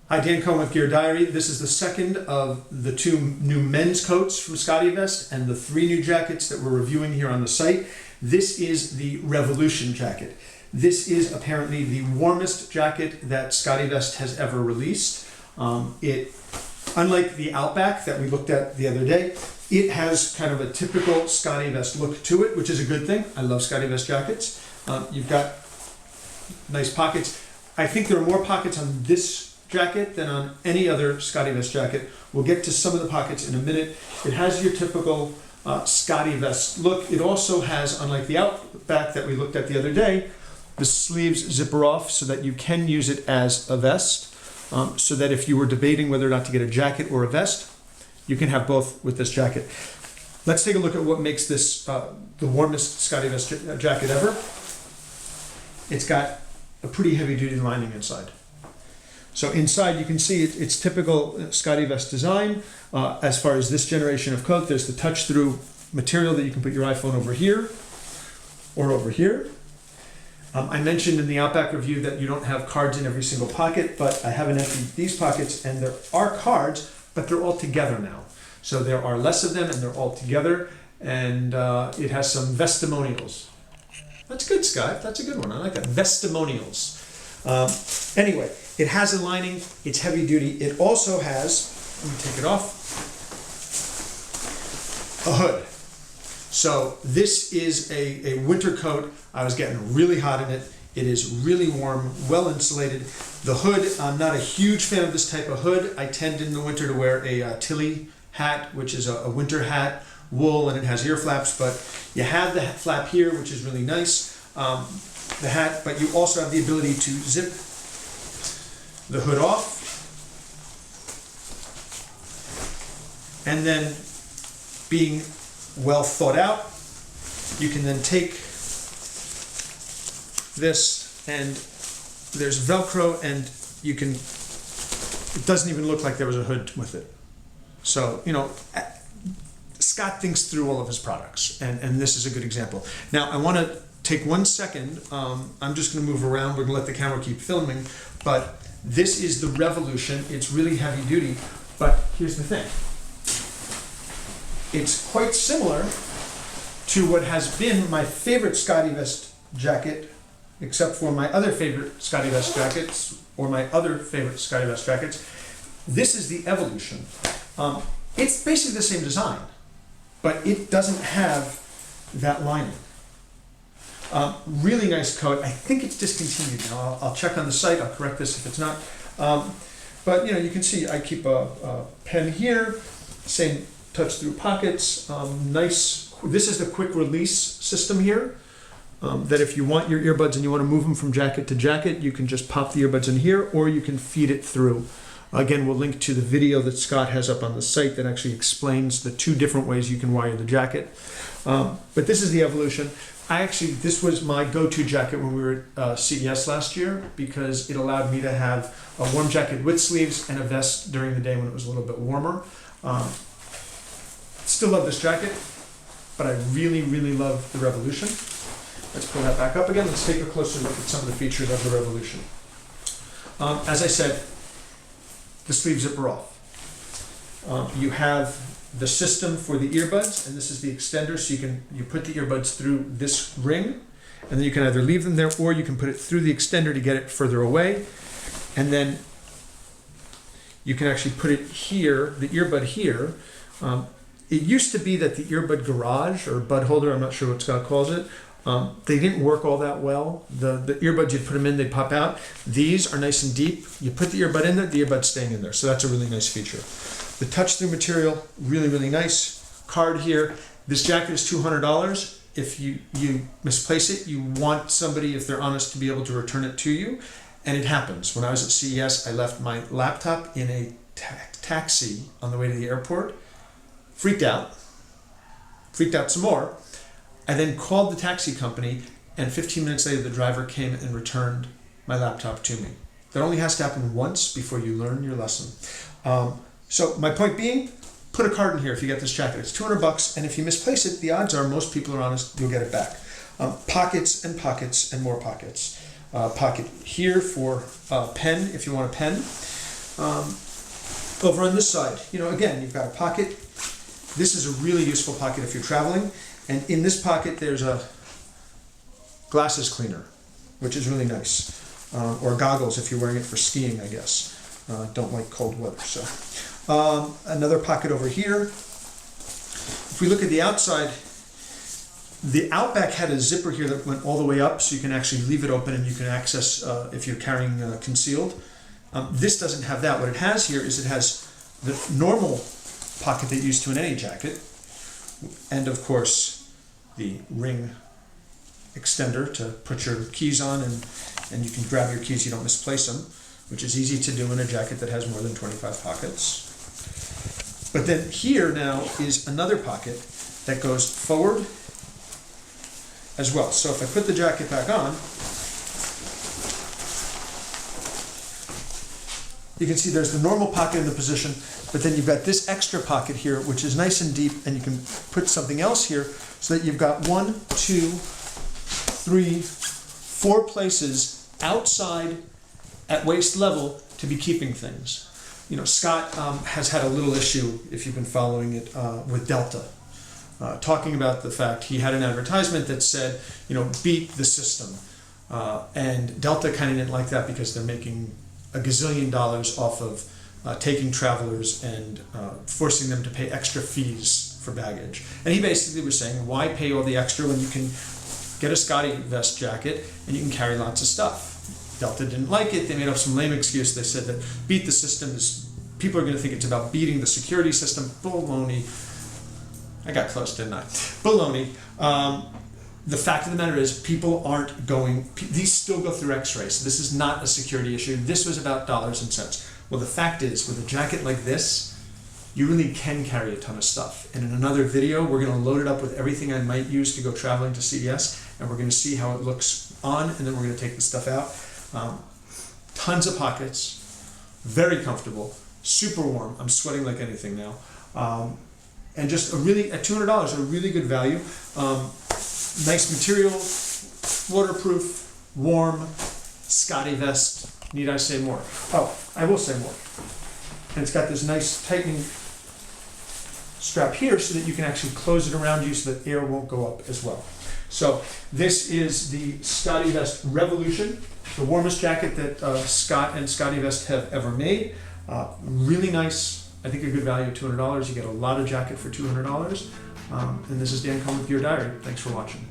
Hi, Dan Cohen with Gear Diary. This is the second of the 2 new men's coats from SCOTTEVEST and the 3 new jackets that we're reviewing here on the site. This is the Revolution jacket. This is apparently the warmest jacket that SCOTTEVEST has ever released. Unlike the Outback that we looked at the other day, it has kind of a typical SCOTTEVEST look to it, which is a good thing. I love SCOTTEVEST jackets. You've got nice pockets. I think there are more pockets on this jacket than on any other SCOTTEVEST jacket. We'll get to some of the pockets in a minute. It has your typical SCOTTEVEST look. It also has, unlike the Outback that we looked at the other day, the sleeves zipper off so that you can use it as a vest, so that if you were debating whether or not to get a jacket or a vest, you can have both with this jacket. Let's take a look at what makes this the warmest SCOTTEVEST jacket ever. It's got a pretty heavy-duty lining inside. So inside you can see it's typical SCOTTEVEST design. As far as this generation of coat, there's the touch-through material that you can put your iPhone over here or over here. I mentioned in the Outback review that you don't have cards in every single pocket, but I haven't emptied these pockets, and there are cards, but they're all together now. So there are less of them and they're all together, and it has some vestimonials. That's good, Scott. That's a good one. I like that. Vestimonials. Anyway, it has a lining. It's heavy duty. It also has, let me take it off, a hood. So this is a winter coat. I was getting really hot in it. It is really warm, well insulated. The hood, I'm not a huge fan of this type of hood. I tend in the winter to wear a Tilly hat, which is a winter hat, wool, and it has ear flaps, but you have the flap here, which is really nice, the hat, but you also have the ability to zip the hood off, and then being well thought out, you can then take this, and there's Velcro, and you can, it doesn't even look like there was a hood with it. So, you know, Scott thinks through all of his products, and this is a good example. Now, I want to take 1 second. I'm just going to move around. We're going to let the camera keep filming, but this is the Revolution. It's really heavy duty, but here's the thing. It's quite similar to what has been my favorite SCOTTEVEST jacket, except for my other favorite SCOTTEVEST jackets, or my other favorite SCOTTEVEST jackets. This is the Evolution. It's basically the same design, but it doesn't have that lining. Really nice coat. I think it's discontinued now. I'll check on the site. I'll correct this if it's not. But you know, you can see I keep a pen here. Same touch-through pockets. Nice. This is the quick release system here. That if you want your earbuds and you want to move them from jacket to jacket, you can just pop the earbuds in here, or you can feed it through. Again, we'll link to the video that Scott has up on the site that actually explains the 2 different ways you can wire the jacket. But this is the Evolution. This was my go-to jacket when we were at CES last year, because it allowed me to have a warm jacket with sleeves and a vest during the day when it was a little bit warmer. Still love this jacket, but I really, really love the Revolution. Let's pull that back up again. Let's take a closer look at some of the features of the Revolution. As I said, the sleeve zipper off. You have the system for the earbuds, and this is the extender, so you put the earbuds through this ring, and then you can either leave them there, or you can put it through the extender to get it further away, and then you can actually put it here, the earbud here. It used to be that the earbud garage, or bud holder, I'm not sure what Scott calls it, they didn't work all that well. The earbuds, you'd put them in, they'd pop out. These are nice and deep. You put the earbud in there, the earbud's staying in there. So that's a really nice feature. The touch-through material, really, really nice. Card here. This jacket is $200. If you misplace it, you want somebody, if they're honest, to be able to return it to you. And it happens. When I was at CES, I left my laptop in a taxi on the way to the airport. Freaked out some more. I then called the taxi company, and 15 minutes later the driver came and returned my laptop to me. That only has to happen once before you learn your lesson. So my point being, put a card in here if you get this jacket. It's $200, and if you misplace it, the odds are, most people are honest, you'll get it back. Pockets and pockets and more pockets. Pocket here for a pen if you want a pen. Over on this side, again, you've got a pocket. This is a really useful pocket if you're traveling. And in this pocket, there's a glasses cleaner, which is really nice. Or goggles if you're wearing it for skiing, I guess. Don't like cold weather. So another pocket over here. If we look at the outside, the Outback had a zipper here that went all the way up, so you can actually leave it open and you can access if you're carrying concealed. This doesn't have that. What it has here is it has the normal pocket that you're used to in any jacket, and of course the ring extender to put your keys on, and you can grab your keys, you don't misplace them, which is easy to do in a jacket that has more than 25 pockets. But then here now is another pocket that goes forward as well. So if I put the jacket back on, you can see there's the normal pocket in the position, but then you've got this extra pocket here, which is nice and deep, and you can put something else here so that you've got 1, 2, 3, 4 places outside at waist level to be keeping things. Scott has had a little issue, if you've been following it, with Delta. Talking about the fact he had an advertisement that said, beat the system. And Delta kind of didn't like that because they're making a gazillion dollars off of taking travelers and forcing them to pay extra fees for baggage. And he basically was saying, why pay all the extra when you can get a SCOTTEVEST jacket and you can carry lots of stuff? Delta didn't like it. They made up some lame excuse. They said that beat the system is, people are going to think it's about beating the security system. Baloney. I got close, didn't I? Baloney. The fact of the matter is, people aren't going, these still go through x-rays. So this is not a security issue. This was about dollars and cents. Well, the fact is, with a jacket like this, you really can carry a ton of stuff. And in another video, we're going to load it up with everything I might use to go traveling to CES, and we're going to see how it looks on, and then we're going to take the stuff out. Tons of pockets, very comfortable, super warm. I'm sweating like anything now. And just at $200, a really good value. Nice material, waterproof, warm, SCOTTEVEST. Need I say more? Oh, I will say more. And it's got this nice tightening strap here so that you can actually close it around you so that air won't go up as well. So this is the SCOTTEVEST Revolution, the warmest jacket that Scott and SCOTTEVEST have ever made. Really nice. I think a good value of $200. You get a lot of jacket for $200. And this is Dan Cohen with Gear Diary. Thanks for watching.